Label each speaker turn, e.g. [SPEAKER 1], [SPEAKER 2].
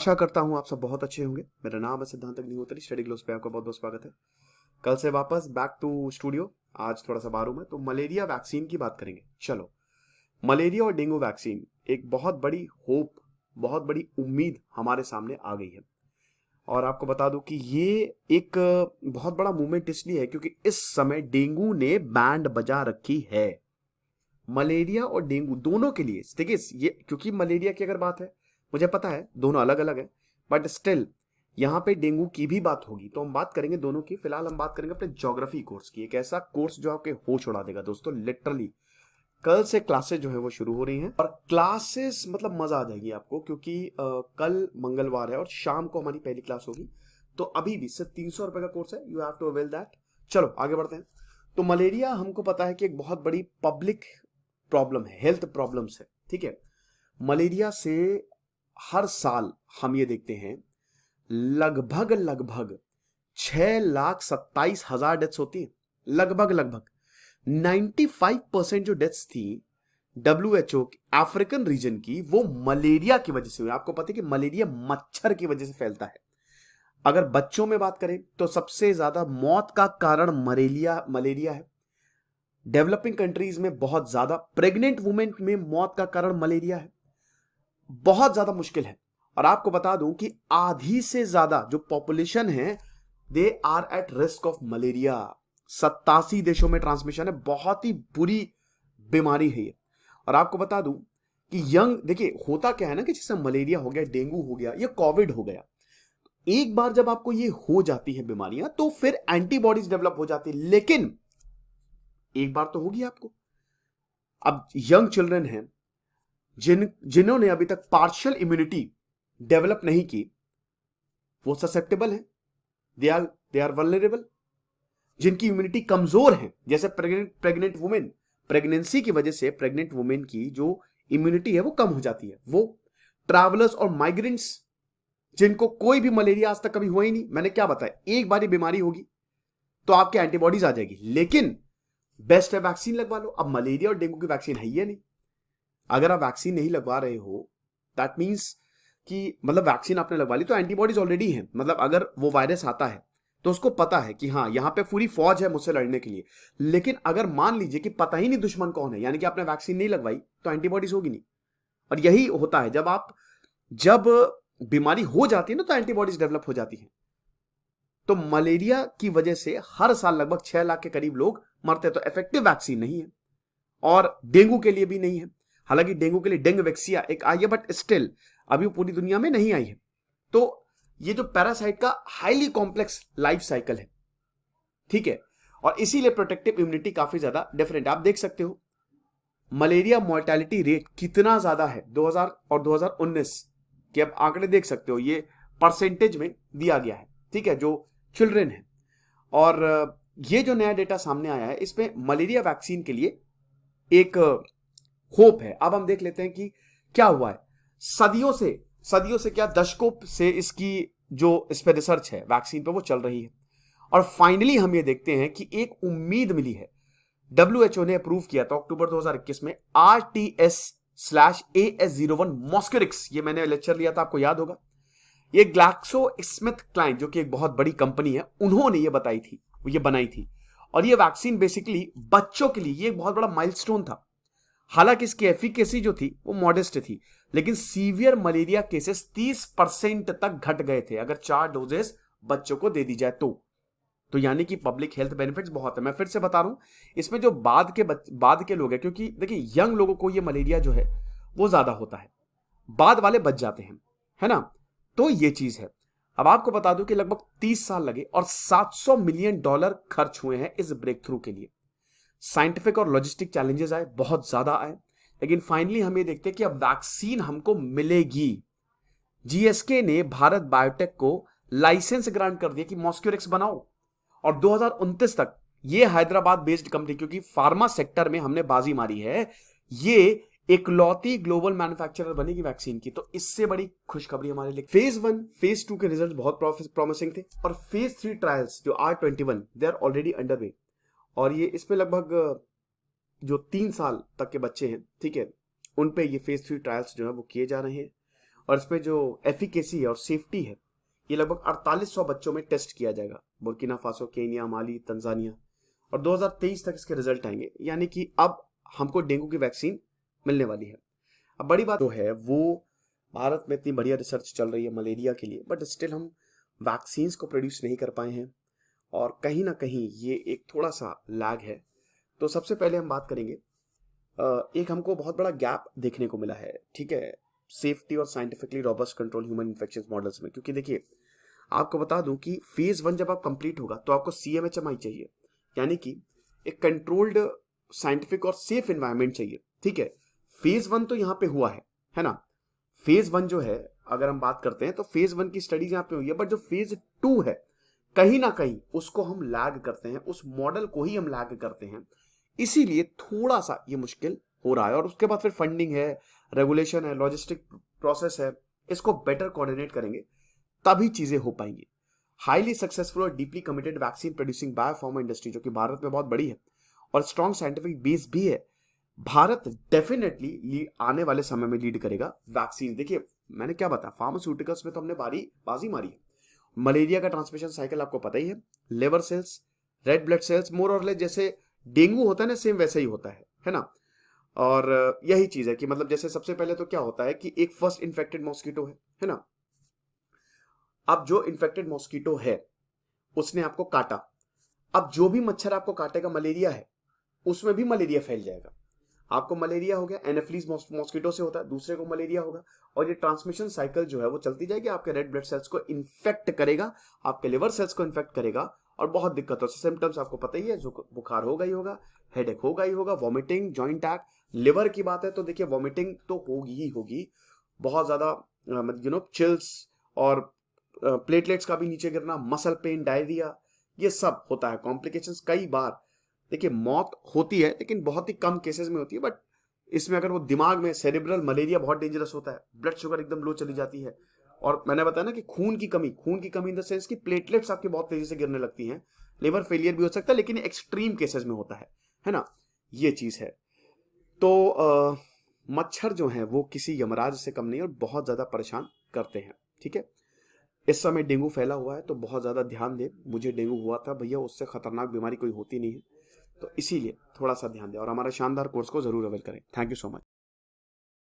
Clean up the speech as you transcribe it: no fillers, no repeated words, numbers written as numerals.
[SPEAKER 1] आशा करता हूं आप सब बहुत अच्छे होंगे। मेरा नाम है सिद्धांत अग्निहोत्री। स्टडी ग्लोस पे आपका बहुत बहुत स्वागत है। कल से वापस बैक टू स्टूडियो। आज थोड़ा सा बाहर हूं मैं, तो मलेरिया वैक्सीन की बात करेंगे। चलो, मलेरिया और डेंगू वैक्सीन एक बहुत बड़ी होप, बहुत बड़ी उम्मीद हमारे सामने आ गई है। और आपको बता दूं कि ये एक बहुत बड़ा मूवमेंट इसलिए है क्योंकि इस समय डेंगू ने बैंड बजा रखी है। मलेरिया और डेंगू दोनों के लिए देखिए, ये क्योंकि मलेरिया की अगर बात है, मुझे पता है दोनों अलग अलग है, बट स्टिल यहां पे डेंगू की भी बात होगी तो हम बात करेंगे दोनों की। फिलहाल हम बात करेंगे अपने ज्योग्राफी कोर्स की, एक ऐसा कोर्स जो आपके होश उड़ा देगा दोस्तों। लिटरली कल से क्लासेस जो है वो शुरू हो रही हैं और क्लासेस मतलब मजा आ जाएगी आपको, क्योंकि कल मंगलवार है और शाम को हमारी पहली क्लास होगी। तो अभी भी सिर्फ 300 रुपए का कोर्स है, you have to avail that. चलो आगे बढ़ते हैं। तो मलेरिया हमको पता है कि एक बहुत बड़ी पब्लिक प्रॉब्लम है, हेल्थ प्रॉब्लम्स है, ठीक है। मलेरिया से हर साल हम ये देखते हैं लगभग लगभग 6,27,000 डेथ्स होती हैं। लगभग लगभग 95% जो डेथ्स थी WHO अफ्रीकन रीजन की, वो मलेरिया की वजह से हुई। आपको पता है कि मलेरिया मच्छर की वजह से फैलता है। अगर बच्चों में बात करें तो सबसे ज्यादा मौत का कारण मलेरिया मलेरिया है। डेवलपिंग कंट्रीज में बहुत ज्यादा, प्रेग्नेंट वुमेन में मौत का कारण मलेरिया है। बहुत ज्यादा मुश्किल है। और आपको बता दूं कि आधी से ज्यादा जो पॉपुलेशन है, they are at risk of malaria. 87 देशों में ट्रांसमिशन है, बहुत ही बुरी बीमारी है ये। और आपको बता दूं कि देखिए होता क्या है ना, कि जैसे मलेरिया हो गया, डेंगू हो गया, ये कोविड हो गया, एक बार जब आपको ये हो जाती है बीमारियां तो फिर एंटीबॉडीज डेवलप हो जाती है। लेकिन एक बार तो होगी आपको। अब यंग चिल्ड्रन हैं जिन्होंने अभी तक पार्शियल इम्यूनिटी डेवलप नहीं की, वो ससेप्टेबल है, दे आर वल्नरेबल। जिनकी इम्यूनिटी कमजोर है, जैसे प्रेग्नेंट वुमेन, प्रेगनेंसी की वजह से प्रेग्नेंट वुमेन की जो इम्यूनिटी है वो कम हो जाती है। वो ट्रैवलर्स और माइग्रेंट्स जिनको कोई भी मलेरिया आज तक कभी हुआ ही नहीं, मैंने क्या बताया, एक बार ही बीमारी होगी तो आपके एंटीबॉडीज आ जाएगी। लेकिन बेस्ट है वैक्सीन लगवा लो। अब मलेरिया और डेंगू की वैक्सीन है ही नहीं। अगर आप वैक्सीन नहीं लगवा रहे हो, दैट मीन्स कि मतलब वैक्सीन आपने लगवा ली तो एंटीबॉडीज ऑलरेडी हैं। मतलब अगर वो वायरस आता है तो उसको पता है कि हाँ, यहां पे पूरी फौज है मुझसे लड़ने के लिए। लेकिन अगर मान लीजिए कि पता ही नहीं दुश्मन कौन है, यानी कि आपने वैक्सीन नहीं लगवाई, तो एंटीबॉडीज होगी नहीं। और यही होता है जब बीमारी हो जाती है ना, तो एंटीबॉडीज डेवलप हो जाती है। तो मलेरिया की वजह से हर साल लगभग 6 लाख के करीब लोग मरते हैं। तो इफेक्टिव वैक्सीन नहीं है, और डेंगू के लिए भी नहीं है। हालांकि डेंगू के लिए डेंग वैक्सीया एक आई है, बट स्टिल अभी पूरी दुनिया में नहीं आई है। तो ये जो पैरासाइट का हाईली कॉम्प्लेक्स लाइफ साइकिल है, ठीक है, और इसीलिए प्रोटेक्टिव इम्यूनिटी काफी ज्यादा डिफरेंट। आप देख सकते हो मलेरिया मोर्टेलिटी रेट कितना ज्यादा है 2000 और 2019 के। अब आंकड़े देख सकते हो, ये परसेंटेज में दिया गया है, ठीक है, जो चिल्ड्रन है। और ये जो नया डेटा सामने आया है, इसमें मलेरिया वैक्सीन के लिए एक होप है। अब हम देख लेते हैं कि क्या हुआ है। सदियों से क्या, दशकों से इसकी जो इस पे रिसर्च है वैक्सीन पे, वो चल रही है। और फाइनली हम ये देखते हैं कि एक उम्मीद मिली है। WHO ने अप्रूव किया था अक्टूबर 2021 में RTS/AS01 मॉस्क्यूरिक्स। ये मैंने लेक्चर लिया था, आपको याद होगा। ये ग्लैक्सो स्मिथ क्लाइन, जो कि एक बहुत बड़ी कंपनी है, उन्होंने ये बनाई थी। और ये वैक्सीन बेसिकली बच्चों के लिए, ये एक बहुत बड़ा माइलस्टोन था। हालांकि इसकी एफिकेसी जो थी वो मॉडेस्ट थी, लेकिन सीवियर मलेरिया केसेस 30% तक घट गए थे अगर 4 डोजेस बच्चों को दे दी जाए तो यानी कि पब्लिक हेल्थ बेनिफिट्स बहुत है। मैं फिर से बता रहा हूं, इसमें जो बाद के लोग हैं, क्योंकि देखिए यंग लोगों को ये मलेरिया जो है वो ज्यादा होता है, बाद वाले बच जाते हैं, है ना। तो ये चीज है। अब आपको बता दूं कि लगभग 30 साल लगे और $700 मिलियन खर्च हुए हैं इस ब्रेक थ्रू के लिए। साइंटिफिक और लॉजिस्टिक चैलेंजेस आए, बहुत ज्यादा आए, लेकिन फाइनली हम ये देखते हैं कि अब वैक्सीन हमको मिलेगी। GSK ने भारत बायोटेक को लाइसेंस ग्रांट कर दिया कि मॉस्क्यूरिक्स बनाओ, और 2029 तक ये हैदराबाद बेस्ड कंपनी, क्योंकि फार्मा सेक्टर में हमने बाजी मारी है, ये इकलौती ग्लोबल मैन्युफैक्चरर बनेगी वैक्सीन की। तो इससे बड़ी खुशखबरी हमारे लिए। फेज 1 फेज 2 के रिजल्ट बहुत प्रॉमिसिंग थे, और फेज 3 ट्रायल्स जो R21 they are already under way. और ये इसमें लगभग जो 3 साल तक के बच्चे हैं, ठीक है, उन पे ये फेज 3 ट्रायल्स जो है वो किए जा रहे हैं। और इसमें जो एफिकेसी है और सेफ्टी है ये लगभग 4800 बच्चों में टेस्ट किया जाएगा, बुर्किना फासो, केनिया, माली, तंजानिया, और 2023 तक इसके रिजल्ट आएंगे। यानी कि अब हमको डेंगू की वैक्सीन मिलने वाली है। अब बड़ी बात जो है वो भारत में इतनी बढ़िया रिसर्च चल रही है मलेरिया के लिए, बट स्टिल हम वैक्सीन्स को प्रोड्यूस नहीं कर पाए हैं और कहीं ना कहीं ये एक थोड़ा सा लैग है। तो सबसे पहले हम बात करेंगे, एक हमको बहुत बड़ा गैप देखने को मिला है, ठीक है, सेफ्टी और scientifically robust control human infection models में। क्योंकि देखिए आपको बता दूं कि फेज 1 जब आप कंप्लीट होगा तो आपको CMHMI चाहिए, यानी कि एक कंट्रोल्ड साइंटिफिक और सेफ एनवायरनमेंट चाहिए, ठीक है। फेज 1 तो यहाँ पे हुआ है ना। फेज 1 जो है अगर हम बात करते हैं तो फेज 1 की स्टडीज यहाँ पे हुई है, बट जो फेज 2 है कहीं ना कहीं उसको हम लैग करते हैं, उस मॉडल को ही हम लैग करते हैं, इसीलिए थोड़ा सा ये मुश्किल हो रहा है। और उसके बाद फिर फंडिंग है, रेगुलेशन है, लॉजिस्टिक प्रोसेस है, इसको बेटर कोऑर्डिनेट करेंगे तभी चीजें हो पाएंगी। हाईली सक्सेसफुल और deeply committed vaccine producing biopharma industry जो कि भारत में बहुत बड़ी है और स्ट्रॉन्ग साइंटिफिक बेस भी है, भारत डेफिनेटली आने वाले समय में लीड करेगा वैक्सीन। देखिए मैंने क्या बताया, फार्मास्यूटिकल्स में तो हमने बाजी मारी है। मलेरिया का ट्रांसमिशन साइकिल आपको पता ही है, liver cells, red blood cells, more और लेस जैसे डेंगू होता है ना, सेम वैसे ही होता है ना। और यही चीज है कि मतलब जैसे सबसे पहले तो क्या होता है कि एक फर्स्ट इन्फेक्टेड मॉस्किटो है ना। अब जो इन्फेक्टेड मॉस्किटो है उसने आपको काटा, अब जो भी मच्छर आपको काटेगा मलेरिया है उसमें भी मलेरिया फैल जाएगा। आपको मलेरिया हो गया, एनाफिलीज मॉस्किटो से होता है, दूसरे को मलेरिया होगा, और ये ट्रांसमिशन साइकिल जो है वो चलती जाएगी, आपके रेड ब्लड सेल्स को इन्फेक्ट करेगा, आपके लिवर सेल्स को इन्फेक्ट करेगा और बहुत दिक्कत हो। सिम्टम्स आपको पता ही है, जो बुखार होगा ही होगा, हेडेक होगा ही होगा, वॉमिटिंग, जॉइंट अटैक। लिवर की बात है तो देखिए वॉमिटिंग तो होगी ही होगी, बहुत ज्यादा चिल्स और प्लेटलेट्स का भी नीचे गिरना, मसल पेन, डायरिया, ये सब होता है। कॉम्प्लिकेशंस कई बार देखिए मौत होती है लेकिन बहुत ही कम केसेस में होती है, बट इसमें अगर वो दिमाग में सेरिब्रल मलेरिया बहुत डेंजरस होता है, ब्लड शुगर एकदम लो चली जाती है, और मैंने बताया ना कि खून की कमी इन द सेंस कि प्लेटलेट्स आपकी बहुत तेजी से गिरने लगती हैं, लिवर फेलियर भी हो सकता है, लेकिन एक्सट्रीम केसेस में होता है ना, ये चीज है। तो मच्छर जो है वो किसी यमराज से कम नहीं और बहुत ज्यादा परेशान करते हैं, ठीक है। इस समय डेंगू फैला हुआ है तो बहुत ज्यादा ध्यान दें। मुझे डेंगू हुआ था भैया, उससे खतरनाक बीमारी कोई होती नहीं है, तो इसीलिए थोड़ा सा ध्यान दें और हमारे शानदार कोर्स को जरूर अवेल करें। Thank you so much.